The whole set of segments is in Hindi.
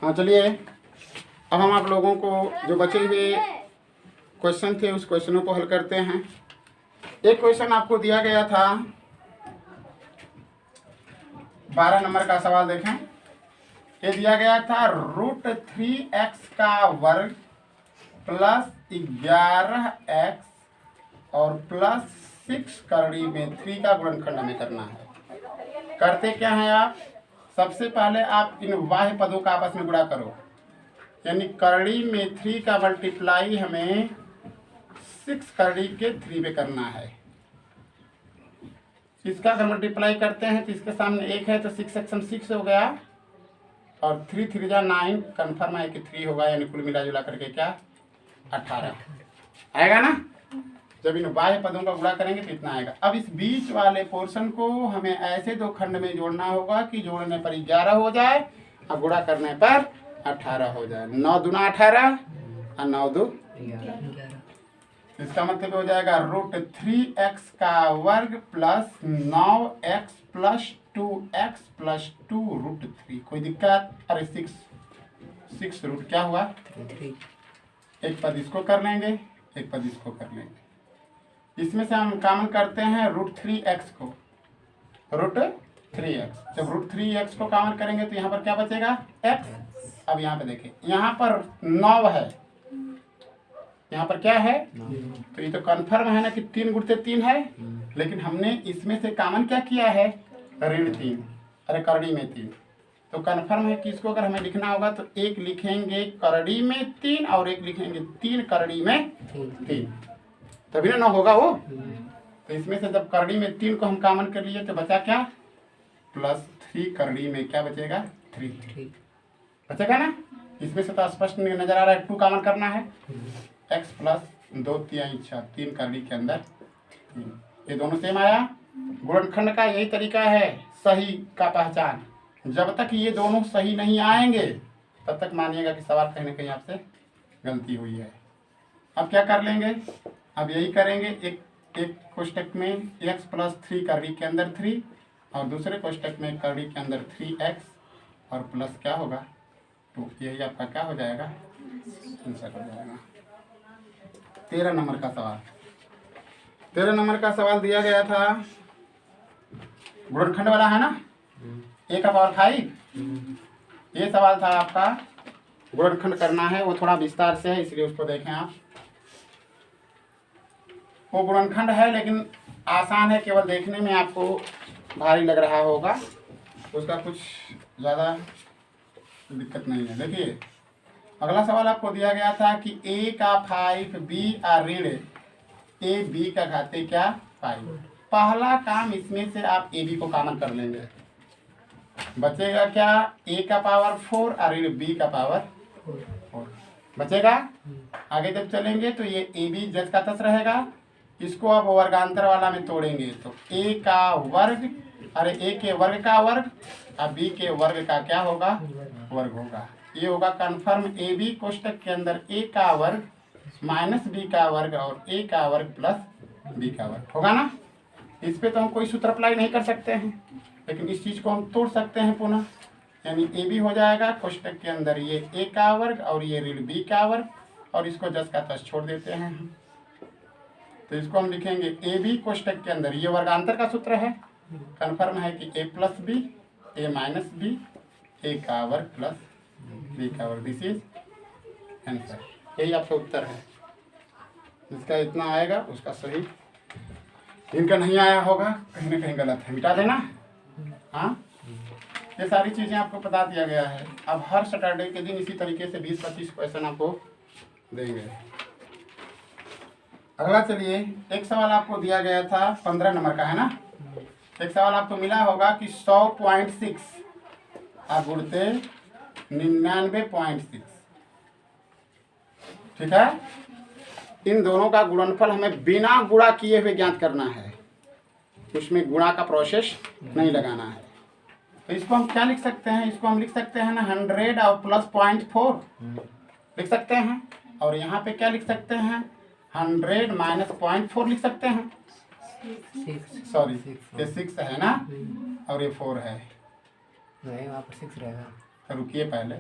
हाँ चलिए, अब हम आप लोगों को जो बचे हुए क्वेश्चन थे उस क्वेश्चनों को हल करते हैं। एक क्वेश्चन आपको दिया गया था 12 नंबर का सवाल देखें। ये दिया गया था √3x का वर्ग प्लस 11x और प्लस 6 करड़ी में 3 का गुणनखंड हमें करना है। करते क्या है आप, सबसे पहले आप इन बाह्य पदों का आपस में गुणा करो, यानी करड़ी में 3 का मल्टीप्लाई हमें 6 करड़ी के 3 पे करना है। इसका अगर मल्टीप्लाई करते हैं तो इसके सामने 1 है तो 6 एक्सम 6 हो गया और 3 3 जा 9 कन्फर्म है कि 3 होगा, यानी कुल मिला जुला करके क्या 18 आएगा ना। जब इन बाह्य पदों का गुणा करेंगे तो इतना आएगा। अब इस बीच वाले पोर्शन को हमें ऐसे दो खंड में जोड़ना होगा कि जोड़ने पर 11 हो जाए और गुणा करने पर 18 हो जाए। 9 दूना 18 और 9 दो 11। इसका मतलब हो जाएगा √3x का वर्ग plus 9x plus 2x plus 2√3। कोई दिक्कत? अरे 6 रूट क्या हुआ 3। एक पद इसको कर लेंगे, एक पद इसको कर लेंगे। इसमें से हम कॉमन करते हैं √3x को, √3x। जब √3x को कॉमन करेंगे तो यहाँ पर क्या बचेगा x। अब यहाँ पे देखिए, यहाँ पर 9 है, यहाँ पर क्या है, तो ये तो कन्फर्म है ना कि 3 गुणित 3 है, लेकिन हमने इसमें से कॉमन क्या किया है ऋण 3। अरे करड़ी में 3, तो कन्फर्म है कि इसको अगर हमें लिखना होगा तो एक लिखेंगे करड़ी में 3 और एक लिखेंगे 3 करड़ी में 3, तभी ना 9 होगा वो। तो इसमें से जब करड़ी में 3 को हम कॉमन कर लिए तो बचा क्या +3 करड़ी में क्या बचेगा 3 बचेगा ना। इसमें से तो स्पष्ट नजर आ रहा है 2 कॉमन करना है, x प्लस 2 3 6 3 करड़ी के अंदर 3। ये दोनों सेम आया। गुणनखंड का यही तरीका है सही का पहचान। जब तक ये दोनों सही नहीं आएंगे तब तक मानिएगा कि सवाल कहीं ना कहीं आपसे गलती हुई है। अब क्या कर लेंगे, अब यही करेंगे, एक कोष्टक में x प्लस 3 करड़ी के अंदर 3 और दूसरे कोष्टक में करड़ी के अंदर 3x और प्लस क्या होगा 2। यही आपका क्या हो जाएगा आंसर हो जाएगा। 13 नंबर का सवाल। 13 नंबर का सवाल दिया गया था, गुणनखंड वाला है ना, a का पावर 5। ये सवाल था आपका, गुणनखंड करना है, वो थोड़ा विस्तार से है इसलिए उसको देखें आप। वो गुणनखंड है लेकिन आसान है, केवल देखने में आपको भारी लग रहा होगा, उसका कुछ ज़्यादा दिक्कत नहीं है। देखिए अगला सवाल आपको दिया गया था कि a का 5 b और ऋण a b का घाते क्या 5। पहला काम इसमें से आप a b को कॉमन कर लेंगे, बचेगा क्या a का पावर 4 और ऋण b का पावर 4 बचेगा। आगे जब चलेंगे तो ये a b जस का तस रहेगा। इसको आप वर्गांतर वाला में तोड़ेंगे तो a का वर्ग, अरे a के वर्ग का वर्ग और b के वर्ग का क्या होगा वर्ग होगा। ये होगा कन्फर्म ए बी कोष्टक के अंदर a का वर्ग माइनस b का वर्ग और a का वर्ग प्लस b का वर्ग होगा ना। इस पे तो हम कोई सूत्र अप्लाई नहीं कर सकते हैं, लेकिन इस चीज़ को हम तोड़ सकते हैं पुनः, यानी ए बी हो जाएगा कोष्टक के अंदर ये a का वर्ग और ये ऋण b का वर्ग, और इसको जस का तस छोड़ देते हैं। तो इसको हम लिखेंगे ए बी कोष्टक के अंदर, ये वर्गांतर का सूत्र है, कन्फर्म है कि a plus B a minus B a का वर्ग प्लस b का वर्ग। This is answer. यही आपका उत्तर है। जिसका इतना आएगा उसका सही, इनका नहीं आया होगा कहीं ना कहीं गलत है, मिटा देना। हाँ, ये सारी चीज़ें आपको बता दिया गया है। अब हर सैटरडे के दिन इसी तरीके से 20-25 क्वेश्चन आपको देंगे। अगला चलिए, एक सवाल आपको दिया गया था 15 नंबर का है ना। एक सवाल आपको मिला होगा कि 100.6 आप गुणते 99.6, ठीक है। इन दोनों का गुणनफल हमें बिना गुणा किए हुए ज्ञात करना है, उसमें गुणा का प्रोसेस नहीं लगाना है। तो इसको हम क्या लिख सकते हैं, इसको हम लिख सकते हैं ना 100 और प्लस 0.4 लिख सकते हैं, और यहाँ पे क्या लिख सकते हैं 100 माइनस 0.4 लिख सकते हैं। सॉरी ये 6 है ना और ये 4 है, वहाँ पर 6 रहेगा। रुकिए पहले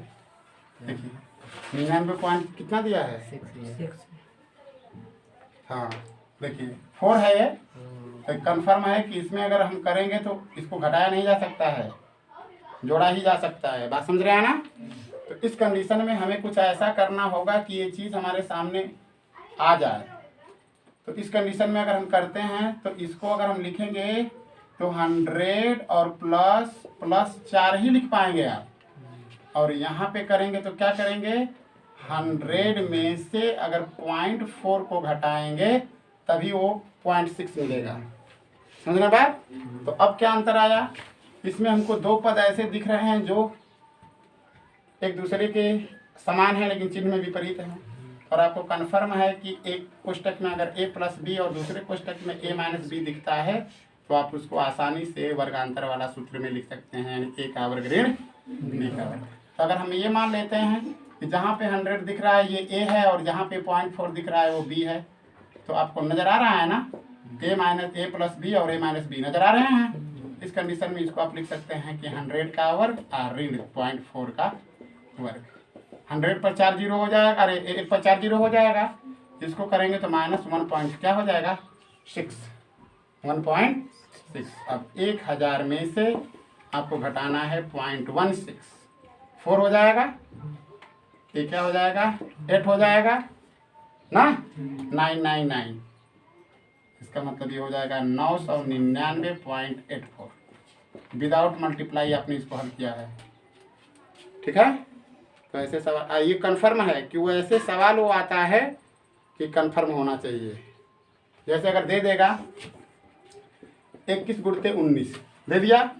देखिए 99 पॉइंट कितना दिया है, 6। हाँ देखिए 4 है ये, तो कंफर्म है कि इसमें अगर हम करेंगे तो इसको घटाया नहीं जा सकता है, जोड़ा ही जा सकता है। बात समझ रहे हैं ना। तो इस कंडीशन में हमें कुछ ऐसा करना होगा कि ये चीज़ हमारे सामने आ जाए। तो इस कंडीशन में अगर हम करते हैं तो इसको अगर हम लिखेंगे तो 100 और प्लस 4 ही लिख पाएंगे आप। और यहाँ पे करेंगे तो क्या करेंगे, 100 में से अगर 0.4 को घटाएंगे तभी वो 0.6 मिलेगा। समझना बात। तो अब क्या अंतर आया, इसमें हमको दो पद ऐसे दिख रहे हैं जो एक दूसरे के समान हैं लेकिन चिन्ह में विपरीत हैं। और आपको कन्फर्म है कि एक कोष्टक में अगर a प्लस बी और दूसरे कोष्टक में a माइनस बी दिखता है तो आप उसको आसानी से वर्गांतर वाला सूत्र में लिख सकते हैं, यानी a का वर्ग ऋण b का वर्ग। तो अगर हम ये मान लेते हैं कि जहाँ पे 100 दिख रहा है ये a है और जहाँ पे 0.4 दिख रहा है वो b है, तो आपको नज़र आ रहा है ना, a प्लस बी और a माइनस बी नज़र आ रहे हैं। इस कंडीशन में इसको आप लिख सकते हैं कि 100 का वर्ग और ऋण 0.4 का वर्ग। 100 पर 4 जीरो हो जाएगा, अरे 1 पर 4 जीरो हो जाएगा, इसको करेंगे तो -1 पॉइंट क्या हो जाएगा 1.6। अब 1000 में से आपको घटाना है 0.16, 4 हो जाएगा, ये क्या हो जाएगा 8 हो जाएगा ना, 999। इसका मतलब ये हो जाएगा 999.84। विदाउट मल्टीप्लाई आपने इसको हल किया है, ठीक है। तो ऐसे सवाल ये कन्फर्म है कि वो ऐसे सवाल वो आता है कि कन्फर्म होना चाहिए। जैसे अगर दे देगा 21 गुणते 19 दे दिया,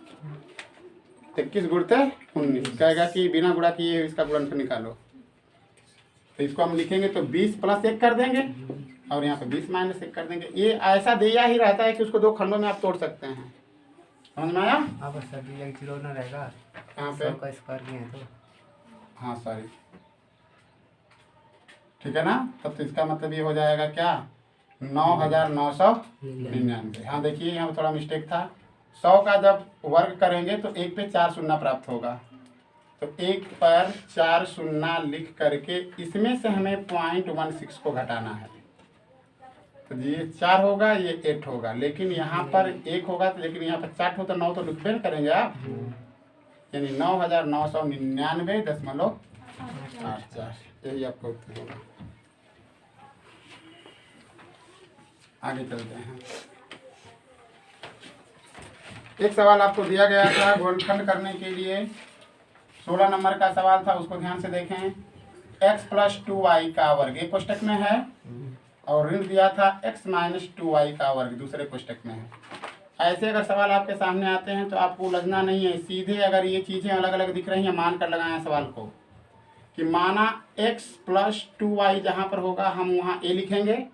21 गुणते 19 कहेगा कि बिना गुणा किए इसका गुणनफल निकालो, तो इसको हम लिखेंगे तो 20 प्लस 1 कर देंगे और यहाँ पे 20 माइनस 1 कर देंगे। ये ऐसा दिया ही रहता है कि उसको दो खंडों में आप तोड़ सकते हैं। समझ में आया। अब सर जीरो ना रहेगा, कहाँ पे का स्क्वायर किए तो हाँ सॉरी, ठीक है ना। तब तो इसका मतलब ये हो जाएगा क्या 9999। हाँ देखिए यहाँ पे थोड़ा मिस्टेक था, 100 का जब वर्ग करेंगे तो 1 पे 4 शून्य प्राप्त होगा, तो 1 पर 4 शून्य लिख करके इसमें से हमें 0.16 को घटाना है। तो ये 4 होगा, ये 8 होगा, लेकिन यहाँ पर 1 होगा तो, लेकिन यहाँ पर 4 हो तो 9 तो लिखबे करेंगे आप, यानी 9999.84, यही आपका उत्तर होगा। आगे चलते हैं। एक सवाल आपको दिया गया था गुणनखंड करने के लिए, 16 नंबर का सवाल था, उसको ध्यान से देखें। x प्लस 2y का वर्ग एक कोष्टक में है और ऋण दिया था x माइनस 2y का वर्ग दूसरे कोष्टक में है। ऐसे अगर सवाल आपके सामने आते हैं तो आपको उलझना नहीं है, सीधे अगर ये चीज़ें अलग अलग दिख रही हैं मान कर लगाएं सवाल को, कि माना x प्लस 2y जहाँ पर होगा हम वहाँ a लिखेंगे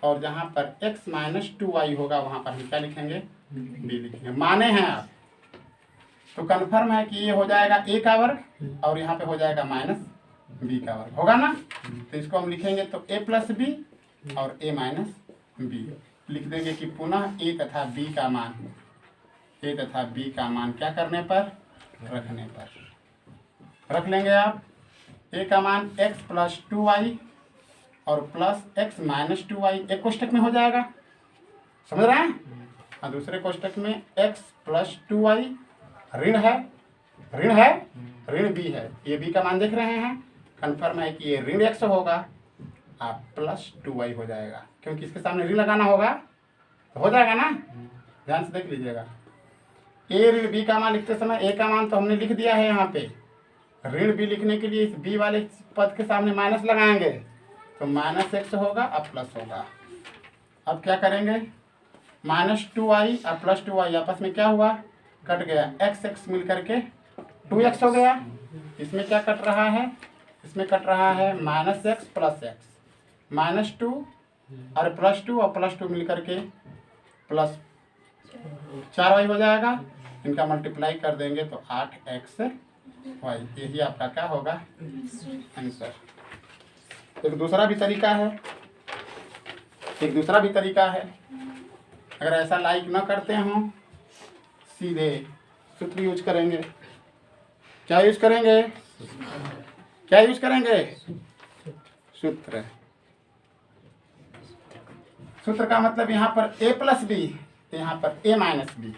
और जहाँ पर x माइनस 2y होगा वहाँ पर हम क्या लिखेंगे b लिखेंगे। माने हैं आप तो कन्फर्म है कि ये हो जाएगा a का वर्ग और यहाँ पे हो जाएगा माइनस b का वर्ग, होगा ना। तो इसको हम लिखेंगे तो a प्लस b और a माइनस b लिख देंगे कि पुनः a तथा b का मान, a तथा b का मान क्या करने पर रखने पर रख लेंगे आप। a का मान x प्लस 2y और प्लस x माइनस 2y एक कोष्टक में हो जाएगा, समझ रहे हैं। और दूसरे कोष्टक में x प्लस 2y ऋण है, ऋण b है, ये b का मान देख रहे हैं, कन्फर्म है कि ये ऋण x होगा आप प्लस 2y हो जाएगा, क्योंकि इसके सामने ऋण लगाना होगा तो हो जाएगा ना। ध्यान से देख लीजिएगा, a ऋण b का मान लिखते समय a का मान तो हमने लिख दिया है, यहाँ पे ऋण b लिखने के लिए इस b वाले पद के सामने माइनस लगाएंगे तो माइनस x होगा अब प्लस होगा। अब क्या करेंगे, माइनस 2y और प्लस 2y आपस में क्या हुआ कट गया, x मिल करके 2x हो गया। इसमें क्या कट रहा है, इसमें कट रहा है minus x plus x, minus 2 और प्लस 2 और प्लस 2 मिल करके प्लस 4y हो जाएगा। इनका मल्टीप्लाई कर देंगे तो 8xy, यही आपका क्या होगा आंसर। एक दूसरा भी तरीका है, अगर ऐसा लाइक न करते हों सीधे सूत्र यूज करेंगे। क्या यूज करेंगे, क्या यूज करेंगे? सूत्र। सूत्र का मतलब यहाँ पर a प्लस बी, यहाँ पर a माइनस बी।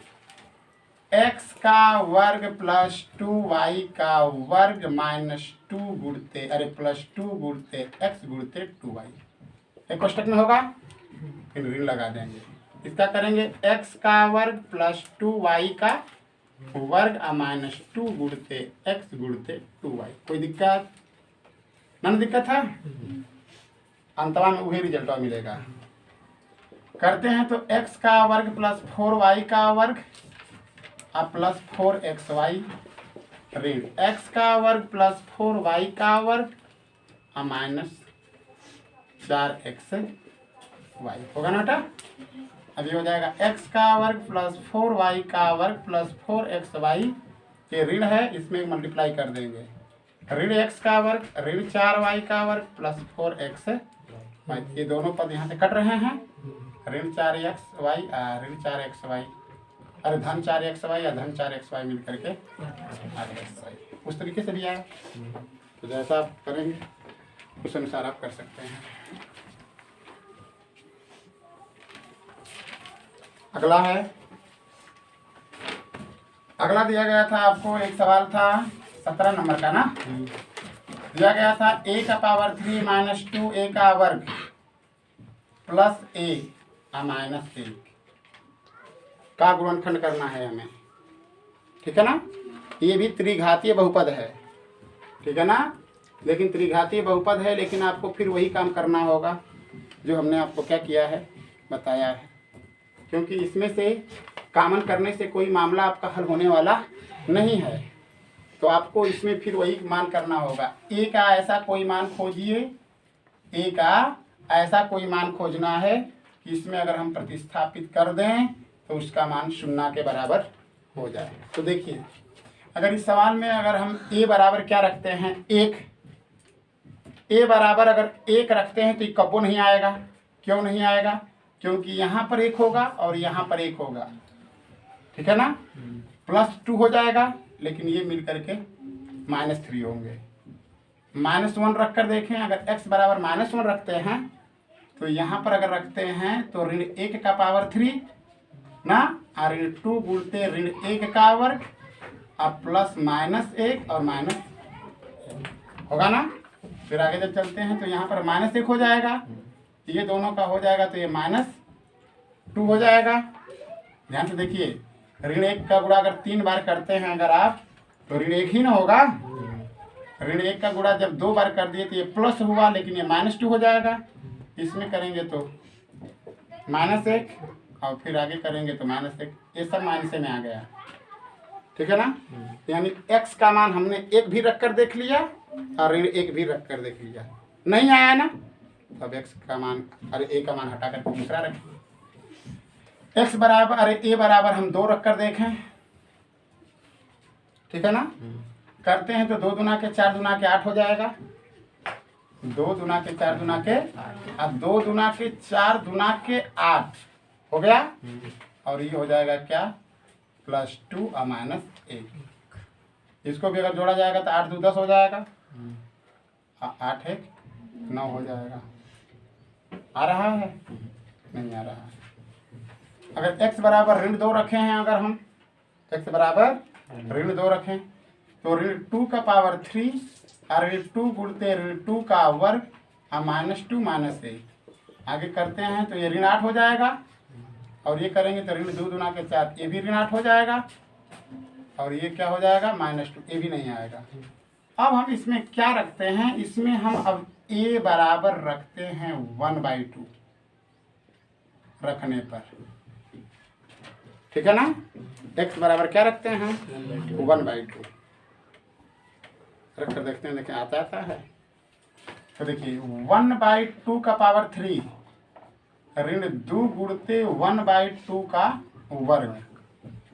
एक्स का वर्ग प्लस 2y का वर्ग माइनस 2 गुणते प्लस 2 गुणते x गुणते 2y। एक कोष्टक में होगा, फिर ऋण लगा देंगे। इसका करेंगे x का वर्ग प्लस 2y का वर्ग माइनस 2 गुणते x गुणते 2y। कोई दिक्कत? ना दिक्कत है? अंतवा में वही रिजल्ट मिलेगा। करते हैं तो x का वर्ग प्लस 4y का वर्ग प्लस 4xy ऋण x का वर्ग प्लस 4y का वर्ग माइनस 4xy होगा ना बेटा? अभी हो जाएगा x का वर्ग प्लस 4y का वर्ग प्लस 4xy के ऋण है, इसमें मल्टीप्लाई कर देंगे। ऋण x का वर्ग ऋण 4y का वर्ग प्लस 4x, ये दोनों पद यहाँ से कट रहे हैं। ऋण 4xy ऋण 4xy धन 4xy या धन 4xy मिल करके xy उस तरीके से भी आया। तो जैसा आप करेंगे उस अनुसार आप कर सकते हैं। अगला है, अगला दिया गया था आपको एक सवाल था 17 नंबर का ना, दिया गया था a का पावर 3 माइनस 2a का वर्ग प्लस a माइनस 1 का गुणनखंड करना है हमें। ठीक है ना? ये भी त्रिघातीय बहुपद है, ठीक है ना? लेकिन त्रिघातीय बहुपद है, लेकिन आपको फिर वही काम करना होगा जो हमने आपको क्या किया है, बताया है। क्योंकि इसमें से कॉमन करने से कोई मामला आपका हल होने वाला नहीं है, तो आपको इसमें फिर वही मान करना होगा। ए का ऐसा कोई मान खोजिए, ए का ऐसा कोई मान खोजना है कि इसमें अगर हम प्रतिस्थापित कर दें तो उसका मान 0 के बराबर हो जाए। तो देखिए, अगर इस सवाल में अगर हम a बराबर क्या रखते हैं, 1, a बराबर अगर 1 रखते हैं तो ये कब्बो नहीं आएगा। क्यों नहीं आएगा? क्योंकि यहाँ पर 1 होगा और यहाँ पर 1 होगा, ठीक है ना? प्लस 2 हो जाएगा, लेकिन ये मिल करके -3 होंगे। -1 रख कर देखें, अगर x बराबर -1 रखते हैं तो यहाँ पर अगर रखते हैं तो ऋण 1 का पावर 3 ना, और ऋण 2 गुणते ऋण 1 का वर्ग प्लस -1 और -1 होगा ना। फिर आगे जब चलते हैं तो यहाँ पर -1 हो जाएगा, ये दोनों का हो जाएगा तो ये -2 हो जाएगा। ध्यान से देखिए, ऋण 1 का गुणा अगर 3 बार करते हैं अगर आप, तो ऋण 1 ही ना होगा। ऋण 1 का गुणा जब 2 बार कर दिए तो ये प्लस हुआ, लेकिन ये -2 हो जाएगा। इसमें करेंगे तो -1 और फिर आगे करेंगे तो -1, ये सब माइनस में आ गया, ठीक है ना। यानी x का मान हमने 1 भी रख कर देख लिया और ऋण 1 भी रख कर देख लिया, नहीं आया ना, अब x का मान a का मान हटा कर दूसरा रखें। x बराबर a बराबर हम 2 रख कर देखें, ठीक है ना। करते हैं तो 2 दूना के 4 दूना के 8 हो जाएगा, 2 दूना के 4 दूना के, अब 2 दूना के 4 दूना के 8 हो गया, और ये हो जाएगा क्या, +2 और -1। इसको भी अगर जोड़ा जाएगा तो 8 2 10 हो जाएगा, 8 1 9 हो जाएगा। आ रहा है? नहीं आ रहा है। अगर x बराबर ऋण 2 रखे हैं, अगर हम x बराबर ऋण 2 रखें तो ऋण 2 का पावर 3 और ऋण 2 गुणते ऋण 2 का वर्ग और -2 -1। आगे करते हैं तो ये ऋण 8 हो जाएगा, और ये करेंगे तो ऋण 2 दूना के 4, ये भी ऋण 8 हो जाएगा, और ये क्या हो जाएगा -2, ये भी नहीं आएगा। अब हम इसमें क्या रखते हैं, इसमें हम अब a बराबर रखते हैं 1/2 रखने पर, ठीक है ना। x बराबर क्या रखते हैं, 1/2 रख कर देखते हैं, देखिए आता है। तो देखिए 1/2 का पावर 3 ऋण 2 गुणते 1/2 का वर्ग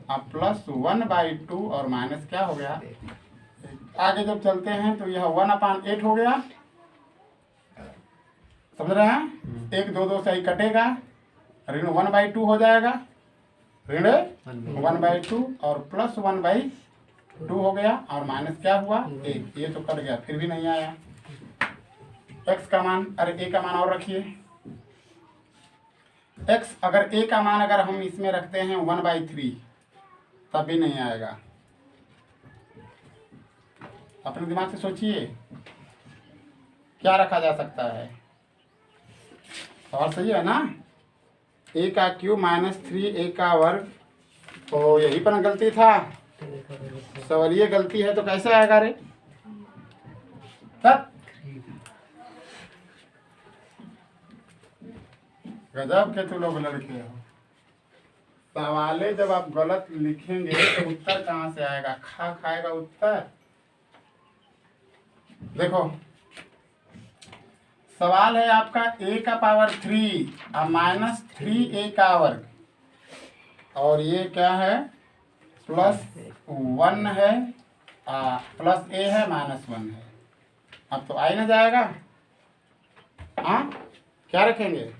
अब प्लस 1/2 और माइनस क्या हो गया। आगे जब चलते हैं तो यह 1/8 हो गया, समझ रहे हैं। 1 2 2 से ही कटेगा, ऋण 1/2 हो जाएगा, ऋण 1/2 और प्लस 1/2 2 हो गया और माइनस क्या हुआ 1, ये तो कट गया फिर भी नहीं आया। x का मान, अरे a का मान और रखिए। x अगर a का मान अगर हम इसमें रखते हैं 1/3 तब भी नहीं आएगा। अपने दिमाग से सोचिए क्या रखा जा सकता है। सवाल सही है ना, a का क्यूब माइनस 3a का वर्ग। तो यही पर गलती था, सवालिए गलती है तो कैसे आएगा रे तब। गजब के तुम लोग लड़के हो, सवाले जब आप गलत लिखेंगे तो उत्तर कहाँ से आएगा, खाएगा उत्तर। देखो सवाल है आपका a का पावर 3 और माइनस 3a का वर्ग, और ये क्या है +1 है, प्लस a है -1 है। अब तो आई ना जाएगा। हाँ क्या रखेंगे,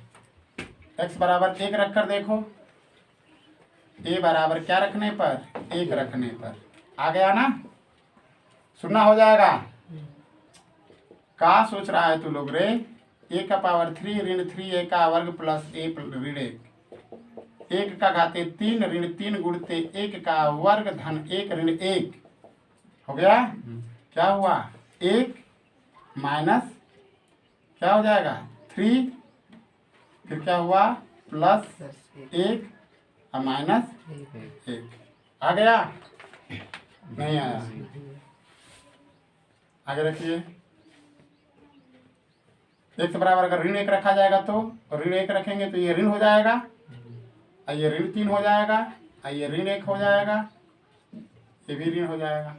x बराबर 1 रखकर देखो, a बराबर क्या रखने पर 1 रखने पर आ गया ना, सुनना हो जाएगा। क्या सोच रहा है तू लोग रे, a का पावर 3 ऋण 3a का वर्ग प्लस a ऋण 1 का घाते 3 ऋण 3 गुणते 1 का वर्ग धन 1 ऋण 1 हो गया। क्या हुआ 1 माइनस क्या हो जाएगा 3, फिर क्या हुआ प्लस 1 और माइनस 1 आ गया, नहीं आया। आगे रखिए, x बराबर अगर ऋण 1 रखा जाएगा तो ऋण 1 रखेंगे तो ये ऋण हो जाएगा, ये ऋण 3 हो जाएगा, ये ऋण 1 हो जाएगा, ये भी ऋण हो जाएगा।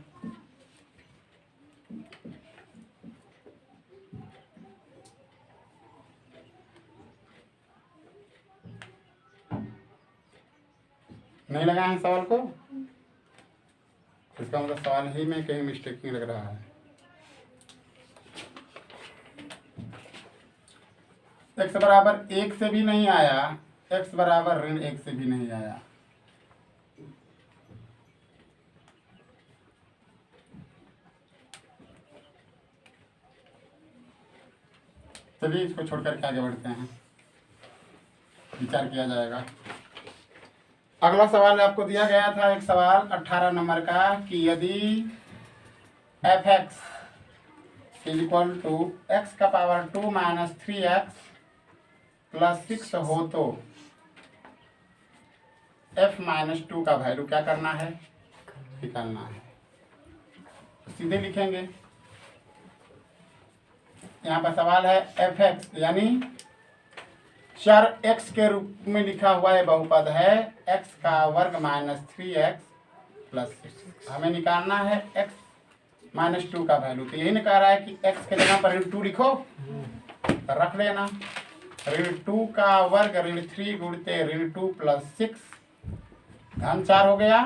नहीं लगा है सवाल को, इसका मतलब सवाल ही में कहीं मिस्टेकिंग लग रहा है। x बराबर 1 से भी नहीं आया, x बराबर ऋण 1 से भी नहीं आया। चलिए इसको छोड़कर के आगे बढ़ते हैं, विचार किया जाएगा। अगला सवाल आपको दिया गया था, एक सवाल 18 नंबर का कि यदि f(x) = x का पावर 2 माइनस 3x प्लस 6 हो तो f-2 का वैल्यू क्या करना है, निकालना है। सीधे लिखेंगे, यहाँ पर सवाल है f(x) यानी चर x के रूप में लिखा हुआ है, बहुपद है x का वर्ग माइनस 3x प्लस 6। हमें निकालना है x-2 का वैल्यू। तो यही निकाल रहा है कि x के जगह पर ऋण 2 लिखो, तो रख लेना ऋण 2 का वर्ग ऋण 3 गुणते ऋण 2 प्लस 6 धन 4 हो गया,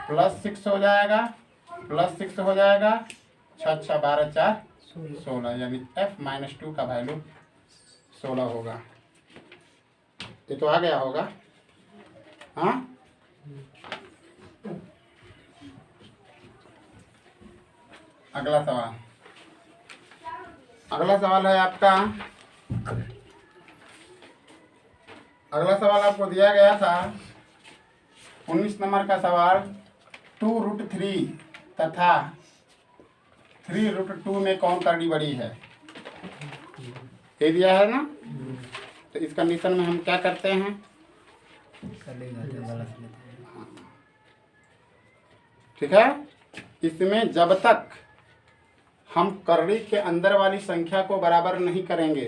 प्लस 6 हो जाएगा, प्लस 6 हो जाएगा, 6 6 12 4 16, यानी f-2 का वैल्यू 16 होगा। ये तो आ गया होगा। हाँ अगला सवाल, अगला सवाल है आपका, अगला सवाल आपको दिया गया था 19 नंबर का सवाल, 2√3 तथा 3√2 में कौन करड़ी बड़ी है, ये दिया है ना। तो इस कंडीशन में हम क्या करते हैं, ठीक है, इसमें जब तक हम करड़ी के अंदर वाली संख्या को बराबर नहीं करेंगे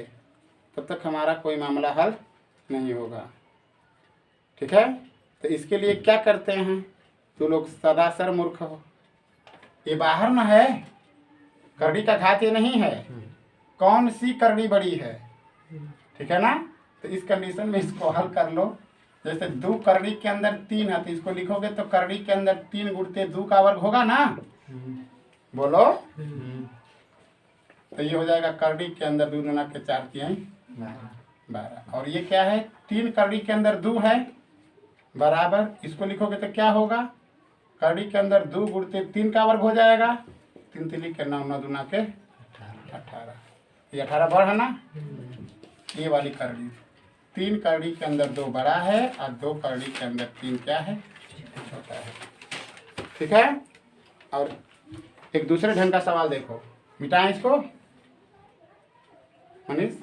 तब तक हमारा कोई मामला हल नहीं होगा। ठीक है, तो इसके लिए क्या करते हैं, तो लोग सदासर मूर्ख हो, ये बाहर न है, करड़ी का घात ये नहीं है, कौन सी करड़ी बड़ी है, ठीक है ना। तो इस कंडीशन में इसको हल कर लो। जैसे 2 करड़ी के अंदर 3 है तो इसको लिखोगे तो करड़ी के अंदर 3 गुणते 2 का वर्ग होगा ना, बोलो। तो ये हो जाएगा करड़ी के अंदर 2 गुना के 4 3 12, और ये क्या है 3 करड़ी के अंदर 2 है बराबर, इसको लिखोगे तो क्या होगा करड़ी के अंदर 2 गुणते 3 का वर्ग हो जाएगा। 3 3 के 9 9 दूना के 18। ये 18 बड़ है ना। ये वाली करड़ी 3 करड़ी के अंदर 2 बड़ा है और 2 करड़ी के अंदर 3 क्या है, छोटा है। ठीक है। और एक दूसरे ढंग का सवाल देखो, मिटाएं इसको मनीष,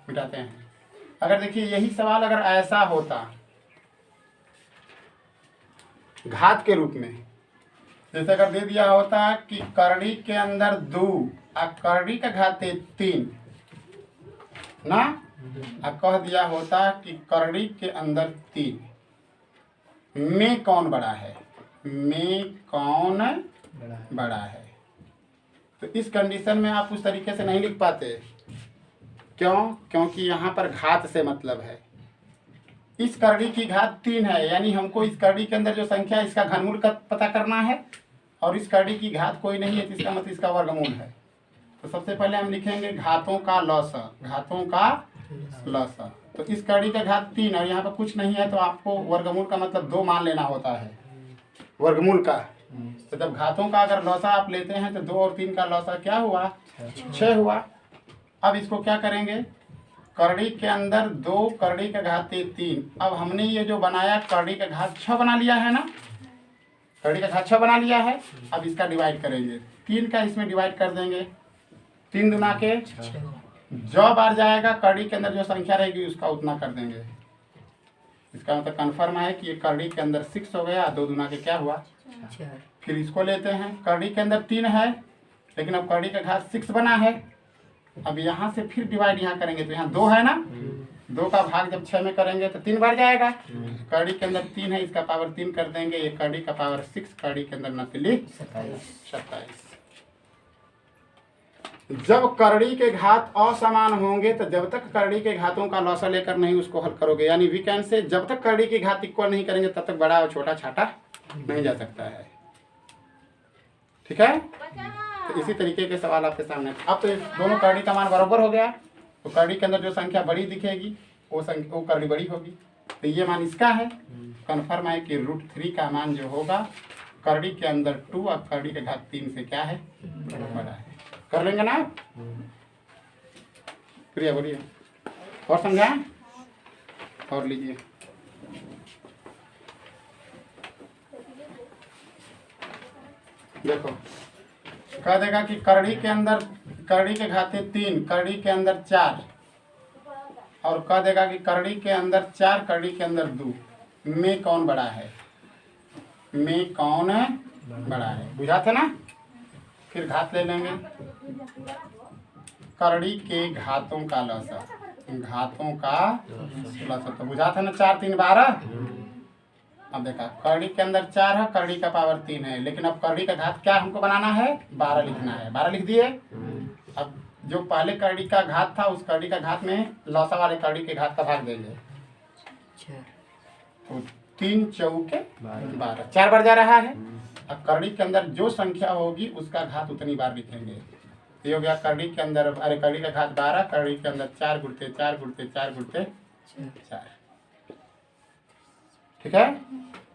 मिटाते हैं। अगर देखिए यही सवाल अगर ऐसा होता घात के रूप में, जैसे अगर दे दिया होता कि करड़ी के अंदर 2 और करड़ी का घाते 3 ना, और कह दिया होता कि करड़ी के अंदर 3 में कौन बड़ा है, में कौन बड़ा है, तो इस कंडीशन में आप उस तरीके से नहीं लिख पाते। क्यों? क्योंकि यहाँ पर घात से मतलब है। इस करड़ी की घात 3 है, यानी हमको इस करड़ी के अंदर जो संख्या है इसका घनमूल का पता करना है, और इस करड़ी की घात कोई नहीं है तो इसका मतलब इसका वर्गमूल है। तो सबसे पहले हम लिखेंगे घातों का लौसा, घातों का लौसा। तो इस करड़ी का घात 3 और यहाँ पर कुछ नहीं है, तो आपको वर्गमूल का मतलब 2 मान लेना होता है वर्गमूल का। तो जब घातों का अगर लौसा आप लेते हैं तो 2 और 3 का लौसा क्या हुआ, 6 हुआ। अब इसको क्या करेंगे, करड़ी के अंदर 2 करड़ी का घाते 3। अब हमने ये जो बनाया करड़ी का घात 6 बना लिया है ना, करड़ी का घात 6 बना लिया है। अब इसका डिवाइड करेंगे, 3 का इसमें डिवाइड कर देंगे, 3 दूना के जो बार जाएगा करड़ी के अंदर जो संख्या रहेगी उसका उतना कर देंगे। इसका मतलब कन्फर्म है कि ये करड़ी के अंदर 6 हो गया, 2 दूना के क्या हुआ, 4। फिर इसको लेते हैं, करड़ी के अंदर 3 है लेकिन अब करड़ी का घात 6 बना है। अब यहाँ से फिर डिवाइड यहाँ करेंगे तो यहाँ 2 है ना, 2 का भाग जब 6 में करेंगे तो 3 बार जाएगा। करड़ी के अंदर 3 है, इसका पावर 3 कर देंगे, ये करड़ी का पावर 6, करड़ी के अंदर नतीली 27। जब करड़ी के घात असमान होंगे तो जब तक करड़ी के घातों का लौसा लेकर नहीं उसको हल करोगे, यानी वी कैन से जब तक करड़ी की घात इक्वल नहीं करेंगे तब तक बड़ा और छोटा छाटा नहीं जा सकता है। ठीक है। तो इसी तरीके के सवाल आपके सामने। अब तो दोनों करड़ी का मान बराबर हो गया, तो करड़ी के अंदर जो संख्या बड़ी दिखेगी वो करड़ी बड़ी होगी। तो ये मान इसका है, कन्फर्म है कि √3 का मान जो होगा करड़ी के अंदर 2 और करड़ी के घात 3 से क्या है, बड़ा है। कर लेंगे ना। प्रिया बोलिए, और समझाएं, और लीजिए। देखो कह देगा कि करड़ी के अंदर करड़ी के घाते 3, करड़ी के अंदर 4, और कह देगा कि करड़ी के अंदर 4, करड़ी के अंदर 2 में कौन बड़ा है, में कौन बड़ा है। बुझा था ना। फिर घात ले लेंगे, करड़ी के घातों का लौसा, घातों का लौसा तो बुझा था ना, 4 3 12। अब देखा करड़ी के अंदर 4 है, करड़ी का पावर 3 है, लेकिन अब करड़ी का घात क्या हमको बनाना है, 12 लिखना है। 12 लिख दिए। अब जो पहले करड़ी का घात था उस करड़ी का घात में लौसा वाले करड़ी के घात का भाग देंगे, तो 3 चौके 12, 4 बार जा रहा है। अब करड़ी के अंदर जो संख्या होगी उसका घात उतनी बार लिखेंगे। ये हो गया करड़ी के अंदर, अरे करड़ी का घात 12, करड़ी के अंदर 4 गुणते 4 गुणते 4 गुणते 4। ठीक है।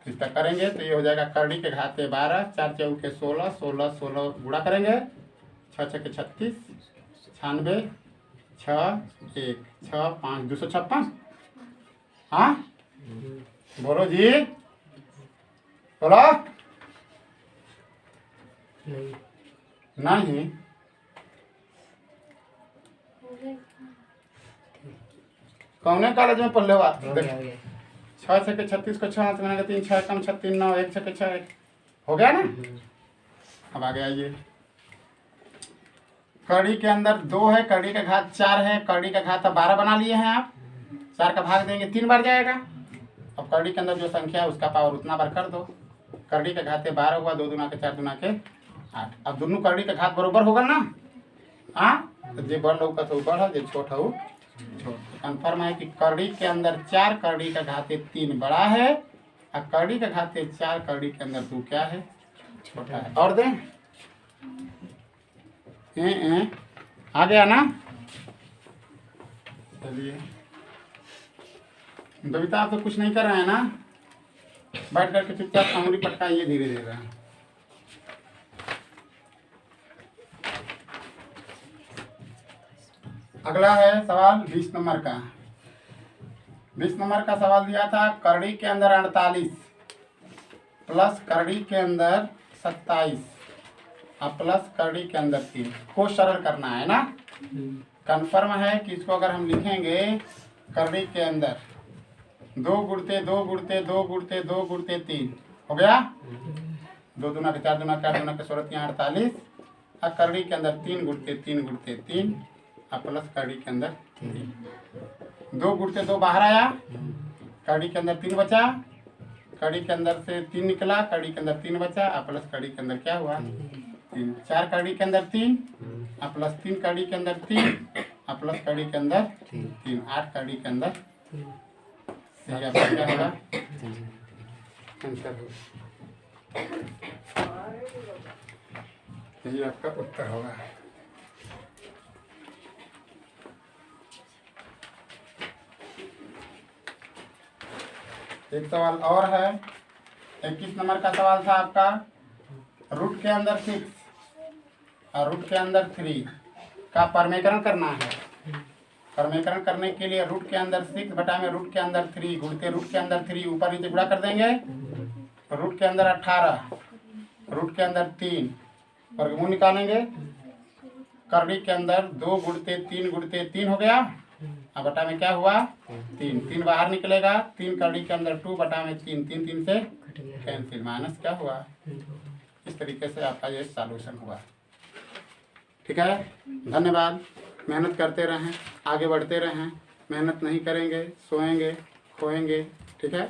इस तक करेंगे तो ये हो जाएगा करड़ी के घाते 12, 4 चौके 16, 16 16 गुणा करेंगे, 6 6 के 36, 96, 6 1 6 5 256। हाँ बोलो जी, बोलो। नहीं कौन कॉलेज में पढ़ लो आप। 6 6 के 36 को 6 हाथ में 3 6 कम 36 9 1 6 के 6 हो गया ना। अब आगे आइए, करड़ी के अंदर 2 है, करड़ी का घात 4 है, करड़ी का घात 12 बना लिए हैं आप। 4 का भाग देंगे 3 बार जाएगा। अब करड़ी के अंदर जो संख्या है उसका पावर उतना बार कर दो। करड़ी के घाते 12 हुआ, 2 दूना के 4 दूना के 8। अब दोनों करड़ी का घात बरोबर होगा ना। हाँ, तो जो बड़ होगा तो बड़ा, जो छोटा हो छोटा। कन्फर्म है कि करड़ी के अंदर 4, करड़ी का घाते 3 बड़ा है, और करड़ी का घाते 4, करड़ी के अंदर 2 क्या है, छोटा है। और दें आ गया ना। चलिए बबीता, आप तो कुछ नहीं कर रहे हैं ना। बैठ करके चुपचाप अंगुली पटकाइए धीरे धीरे। अगला है सवाल 20 नंबर का। 20 नंबर का सवाल दिया था, करड़ी के अंदर 48 प्लस करड़ी के अंदर 27 और प्लस करड़ी के अंदर 3 को सरल करना है ना। कन्फर्म है कि इसको अगर हम लिखेंगे करड़ी के अंदर 2 गुणते 2 गुणते 2 गुणते 2 गुणते 3 हो गया, 2 दूना के 4 दूना 4 दूना के 16 48 और करड़ी के अंदर 3 गुणते 3 गुणते 3 और प्लस करड़ी के अंदर 3। 2 गुणते 2 बाहर आया, करड़ी के अंदर 3 बचा, कड़ी के अंदर से 3 निकला, कड़ी के अंदर 3 बचा और प्लस कड़ी के अंदर क्या हुआ 3। 4 कड़ी के अंदर 3 और प्लस 3 कड़ी के अंदर 3 और प्लस कड़ी के अंदर 3, 8 कड़ी के अंदर। सही आपका क्या होगा आंसर होगा, यही आपका उत्तर होगा। एक सवाल और है, 21 नंबर का सवाल था आपका, रूट के अंदर 6 और रूट के अंदर 3 का परमेकरण करना है। परमेकरण करने के लिए रूट के अंदर 6 बटा में रूट के अंदर 3 गुणते रूट के अंदर 3 ऊपर नीचे गुणा कर देंगे। रूट के अंदर 18 रूट के अंदर 3 वर्गमूल निकालेंगे। करड़ी के अंदर 2 गुणते 3 हो गया, अब बटा में क्या हुआ 3 बाहर निकलेगा। 3 करड़ी के अंदर 2 बटा में 3 से कैंसिल, माइनस क्या हुआ। इस तरीके से आपका ये सॉल्यूशन हुआ। ठीक है, धन्यवाद। मेहनत करते रहें, आगे बढ़ते रहें। मेहनत नहीं करेंगे सोएंगे खोएंगे। ठीक है।